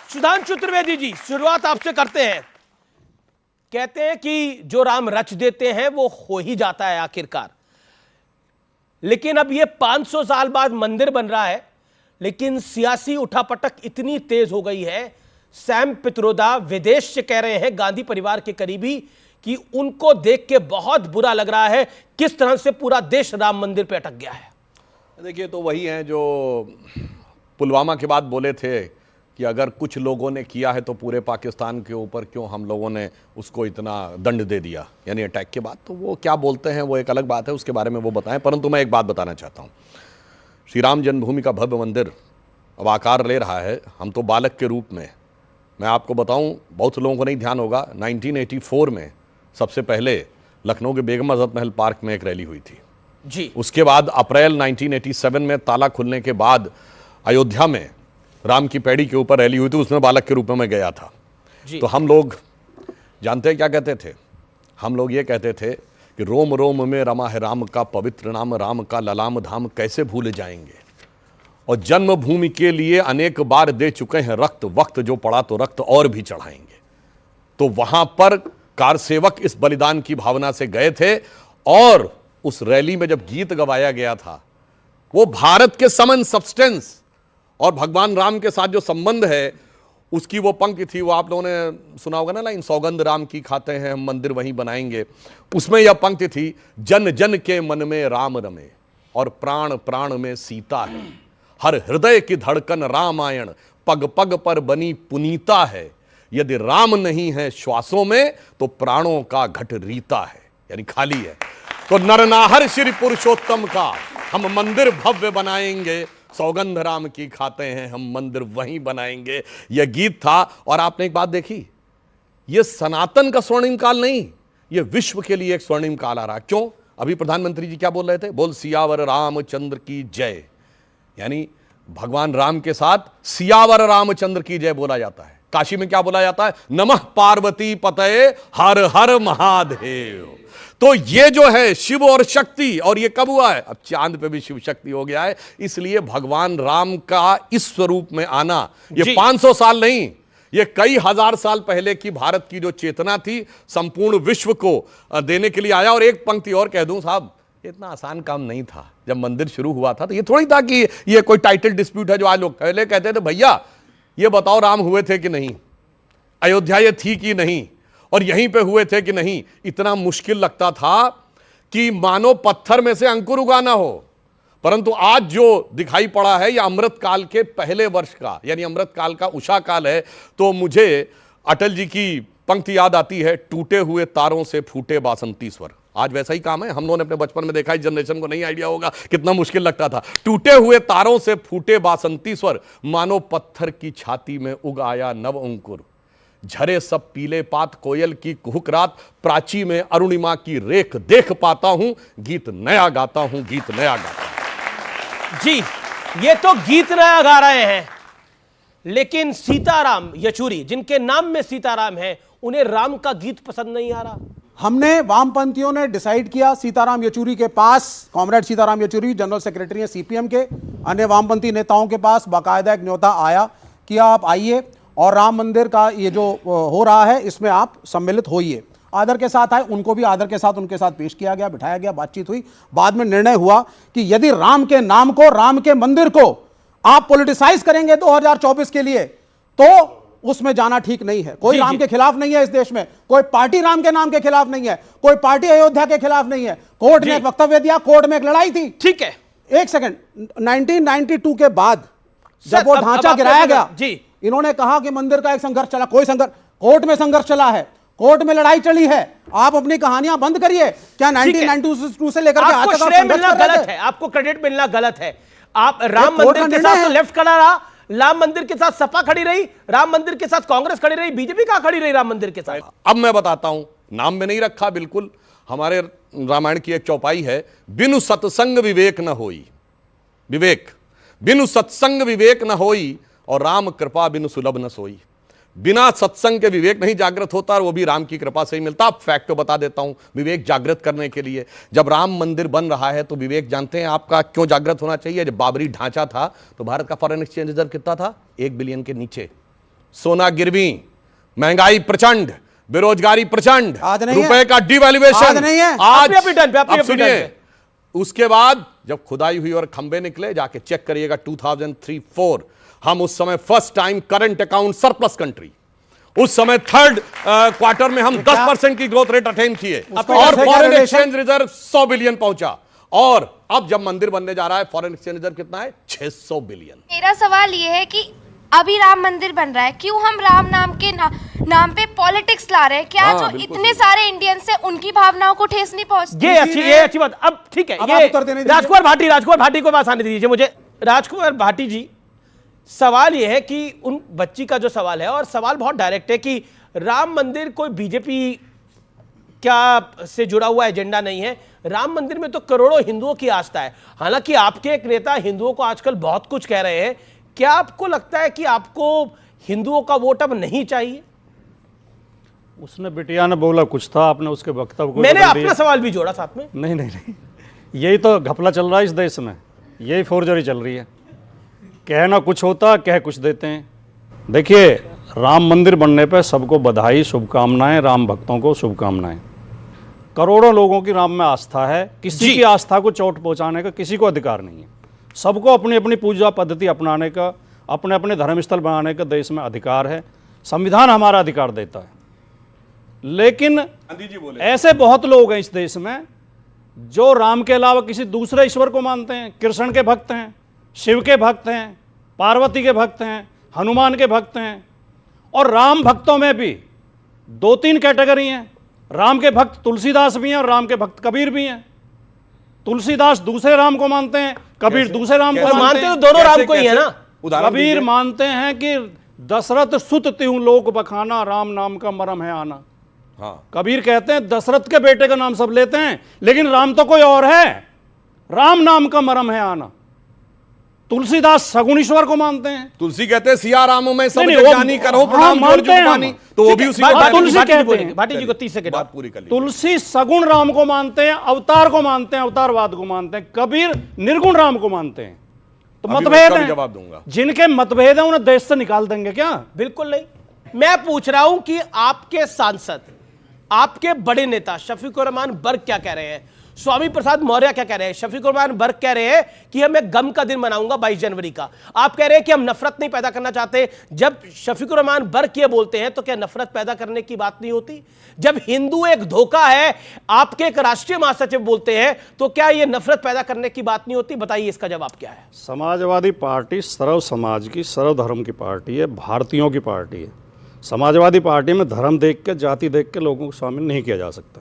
सुधांशु त्रिवेदी जी, शुरुआत आपसे करते हैं। कहते हैं कि जो राम रच देते हैं वो हो ही जाता है आखिरकार, लेकिन अब ये 500 साल बाद मंदिर बन रहा है, लेकिन सियासी उठापटक इतनी तेज हो गई है। सैम पित्रोदा विदेश से कह रहे हैं, गांधी परिवार के करीबी, कि उनको देख के बहुत बुरा लग रहा है किस तरह से पूरा देश राम मंदिर पे अटक गया है। देखिए, तो वही हैं जो पुलवामा के बाद बोले थे कि अगर कुछ लोगों ने किया है तो पूरे पाकिस्तान के ऊपर क्यों हम लोगों ने उसको इतना दंड दे दिया, यानी अटैक के बाद। तो वो क्या बोलते हैं वो एक अलग बात है, उसके बारे में वो बताएं। परंतु मैं एक बात बताना चाहता हूँ, श्री राम जन्मभूमि का भव्य मंदिर अब आकार ले रहा है। हम तो बालक के रूप में, मैं आपको बताऊं, बहुत लोगों को नहीं ध्यान होगा, 1984 में सबसे पहले लखनऊ के बेगम अजहत महल पार्क में एक रैली हुई थी जी। उसके बाद अप्रैल 1987 में ताला खुलने के बाद अयोध्या में राम की पैड़ी के ऊपर रैली हुई थी, उसमें बालक के रूप में मैं गया था। तो हम लोग जानते हैं क्या कहते थे? हम लोग ये कहते थे कि रोम रोम में रमा है राम का पवित्र नाम, राम का ललाम धाम कैसे भूल जाएंगे। और जन्मभूमि के लिए अनेक बार दे चुके हैं रक्त, वक्त जो पड़ा तो रक्त और भी चढ़ाएंगे। तो वहां पर कारसेवक इस बलिदान की भावना से गए थे, और उस रैली में जब गीत गवाया गया था, वो भारत के समन सब्सटेंस और भगवान राम के साथ जो संबंध है उसकी वो पंक्ति थी। वो आप लोगों ने सुना होगा ना लाइन, सौगंध राम की खाते हैं हम मंदिर वहीं बनाएंगे। उसमें यह पंक्ति थी, जन जन के मन में राम रमे और प्राण प्राण में सीता है, हर हृदय की धड़कन रामायण, पग पग पर बनी पुनीता है, यदि राम नहीं है श्वासों में तो प्राणों का घट रीता है, यानी खाली है। तो नरनाहर श्री पुरुषोत्तम का हम मंदिर भव्य बनाएंगे, सौगंध राम की खाते हैं हम मंदिर वहीं बनाएंगे, यह गीत था। और आपने एक बात देखी, यह सनातन का स्वर्णिम काल नहीं, यह विश्व के लिए एक स्वर्णिम काल आ रहा। क्यों? अभी प्रधानमंत्री जी क्या बोल रहे थे? बोल सियावर रामचंद्र की जय, यानी भगवान राम के साथ सियावर रामचंद्र की जय बोला जाता है। काशी में क्या बोला जाता है? नमः पार्वती पतये हर हर महादेव। तो ये जो है शिव और शक्ति, और ये कब हुआ है? अब चांद पे भी शिव शक्ति हो गया है। इसलिए भगवान राम का इस स्वरूप में आना, ये 500 साल नहीं, ये कई हजार साल पहले की भारत की जो चेतना थी, संपूर्ण विश्व को देने के लिए आया। और एक पंक्ति और कह दूं साहब, इतना आसान काम नहीं था। जब मंदिर शुरू हुआ था तो ये थोड़ी था कि ये कोई टाइटल डिस्प्यूट है जो आज लोग पहले कहते थे, भैया ये बताओ राम हुए थे कि नहीं, अयोध्या ये थी कि नहीं, और यहीं पे हुए थे कि नहीं। इतना मुश्किल लगता था कि मानो पत्थर में से अंकुर उगाना हो। परंतु आज जो दिखाई पड़ा है यह अमृत काल के पहले वर्ष का, यानी अमृत काल का उषा काल है। तो मुझे अटल जी की पंक्ति याद आती है, टूटे हुए तारों से फूटे बासंती स्वर। आज वैसा ही काम है, हम लोगों ने अपने बचपन में देखा, इस जनरेशन को नहीं आइडिया होगा कितना मुश्किल लगता था। टूटे हुए तारों से फूटे बासंती स्वर, मानो पत्थर की छाती में उग आया नव अंकुर, झरे सब पीले पात, कोयल की कुहुक रात, प्राची में अरुणिमा की रेख देख पाता हूं, गीत नया गाता हूं, गीत नया गाता हूं। जी, ये तो गीत नया गा रहे हैं, लेकिन सीताराम येचुरी, जिनके नाम में सीताराम है, उन्हें राम का गीत पसंद नहीं आ रहा। हमने वामपंथियों ने डिसाइड किया, सीताराम येचुरी के पास, comrade Sitaram Yechury general secretary हैं सीपीएम के, अन्य वामपंथी नेताओं के पास बाकायदा एक न्योता आया कि आप आइए और राम मंदिर का ये जो हो रहा है इसमें आप सम्मिलित होइए। आदर के साथ आए, उनको भी आदर के साथ उनके साथ पेश किया गया, बिठाया गया, बातचीत हुई। बाद में निर्णय हुआ कि यदि राम के नाम को, राम के मंदिर को आप पॉलिटिसाइज करेंगे 2024 के लिए, तो उसमें जाना ठीक नहीं है। कोई राम के खिलाफ नहीं है इस देश में, कोई पार्टी राम के नाम के खिलाफ नहीं है, कोई पार्टी अयोध्या के खिलाफ नहीं है। कोर्ट ने एक वक्तव्य दिया, कोर्ट में एक लड़ाई थी। ठीक है, एक सेकंड, 1992 के बाद जब वो ढांचा गिराया गया जी, इन्होंने कहा कि मंदिर का एक संघर्ष चला। कोई संघर्ष, कोर्ट में संघर्ष चला है, कोर्ट में लड़ाई चली है। आप अपनी कहानियां बंद करिए। क्या 1992 से लेकर के आज तक श्रेय मिलना गलत है, आपको क्रेडिट मिलना गलत है। आप राम मंदिर के साथ तो लेफ्ट खड़ा रहा, राम मंदिर के साथ सपा खड़ी रही, राम मंदिर के साथ कांग्रेस खड़ी रही, बीजेपी कहां खड़ी रही राम मंदिर के साथ? अब मैं बताता हूं, नाम में नहीं रखा, बिल्कुल हमारे रामायण की एक चौपाई है, बिनु सत्संग विवेक न होई, विवेक बिनु सत्संग विवेक न होई, और राम कृपा बिनु सुलभ न सोई। बिना सत्संग के विवेक नहीं जागृत होता, और वो भी राम की कृपा से ही मिलता। अब फैक्ट तो बता देता हूं, विवेक जागृत करने के लिए जब राम मंदिर बन रहा है तो विवेक जानते हैं आपका क्यों जागृत होना चाहिए? जब बाबरी ढांचा था तो भारत का फॉरेन एक्सचेंज रिजर्व कितना था? 1 बिलियन के नीचे। सोना गिरवी, महंगाई प्रचंड, बेरोजगारी प्रचंड, आज नहीं है। रुपए का डिवैल्यूएशन आज नहीं है। आज। अपनी टर्न पे, अपनी अब सुनिए, टर्न पे। उसके बाद जब खुदाई हुई और खंबे निकले, जाके चेक करिएगा 2003-4, हम उस समय first time current account surplus country, उस समय थर्ड क्वार्टर में हम 10% की ग्रोथ रेट अटेन किए और पैसे का foreign relation? Exchange reserve 100 billion पहुंचा। और अब जब मंदिर बनने जा रहा है, फॉरेन एक्सचेंज रिजर्व कितना है? 600 बिलियन। मेरा सवाल ये है कि अभी राम मंदिर बन रहा है, क्यों हम राम नाम के नाम पे पॉलिटिक्स ला रहे हैं? क्या हाँ, जो बिल्कुल इतने सारे इंडियंस हैं उनकी भावनाओं को ठेस नहीं पहुंचती? ये अच्छी बात। अब ठीक है, अब ये आप उत्तर देने दीजिए। राजकुमार भाटी को पास आने दीजिए मुझे। राजकुमार भाटी जी, सवाल ये है कि उन बच्ची का जो सवाल है, और सवाल बहुत डायरेक्ट है कि राम मंदिर कोई बीजेपी क्या से जुड़ा हुआ एजेंडा नहीं है। राम मंदिर में तो करोड़ों हिंदुओं की आस्था है। हालांकि आपके एक नेता हिंदुओं को आजकल बहुत कुछ कह रहे हैं। क्या आपको लगता है कि आपको हिंदुओं का वोट अब नहीं चाहिए? उसने बिटिया ने बोला कुछ था, आपने उसके वक्तव्य को मैंने बदल अपना दिया। सवाल भी जोड़ा साथ में। नहीं, यही तो घपला चल रहा है इस देश में, यही फोर्जरी चल रही है। कहना कुछ होता, कह कुछ देते हैं। देखिए, राम मंदिर बनने पर सबको बधाई, शुभकामनाएं, राम भक्तों को शुभकामनाएं। करोड़ों लोगों की राम में आस्था है, किसी की आस्था को चोट पहुंचाने का किसी को अधिकार नहीं है। सबको अपनी अपनी पूजा पद्धति अपनाने का, अपने अपने धर्मस्थल बनाने का देश में अधिकार है। संविधान हमारा अधिकार देता है। लेकिन ऐसे बहुत लोग हैं इस देश में जो राम के अलावा किसी दूसरे ईश्वर को मानते हैं। कृष्ण के भक्त हैं, शिव के भक्त हैं, पार्वती के भक्त हैं, हनुमान के भक्त हैं। और राम भक्तों में भी 2-3 कैटेगरी हैं। राम के भक्त तुलसीदास भी हैं और राम के भक्त कबीर भी हैं। तुलसीदास दूसरे राम को मानते हैं, कबीर दूसरे राम को मानते मानते हैं। तो दोनों राम को ही है ना। उदाहरण कबीर दीजिए। मानते हैं कि दशरथ सुत त्यों लोक बखाना, राम नाम का मरम है आना। हाँ, कबीर कहते हैं दशरथ के बेटे का नाम सब लेते हैं, लेकिन राम तो कोई और है। राम नाम का मरम है आना। तुलसीदास सगुण ईश्वर को मानते हैं। तुलसी कहते हैं सिया रामों में सब नहीं, ज्ञानी वो- करो हाँ, प्रणाम मानते जोर हैं जुबानी, हम। तो वो ठीक भी है, उसी भाटी को जी तुलसी कहते कहते हैं। हैं। भाटी जी को 30 सेकंड। बात पूरी कर लीजिए। तुलसी सगुण राम को मानते हैं, अवतार को मानते हैं, अवतारवाद को मानते हैं। कबीर निर्गुण राम को मानते हैं। तो अभी मैं मतभेद उसका भी हैं। जवाब दूंगा। जिनके मतभेद हैं उन्हें देश से निकाल देंगे क्या? बिल्कुल नहीं। मैं पूछ रहा हूं कि आपके सांसद, आपके बड़े नेता शफीकुर रहमान बर्क क्या कह रहे हैं, स्वामी प्रसाद मौर्य क्या कह रहे हैं? शफीकुर रहमान बर्क कह रहे हैं कि मैं गम का दिन मनाऊंगा 22 जनवरी का। आप कह रहे हैं कि हम नफरत नहीं पैदा करना चाहते। जब शफीकुर रहमान बर्क ये बोलते हैं तो क्या नफरत पैदा करने की बात नहीं होती? जब हिंदू एक धोखा है, आपके एक राष्ट्रीय महासचिव बोलते हैं, तो क्या ये नफरत पैदा करने की बात नहीं होती? बताइए, इसका जवाब क्या है? समाजवादी पार्टी सर्व समाज की, सर्व धर्म की पार्टी है, भारतीयों की पार्टी है। समाजवादी पार्टी में धर्म देख के, जाति देख के लोगों को शामिल नहीं किया जा सकता।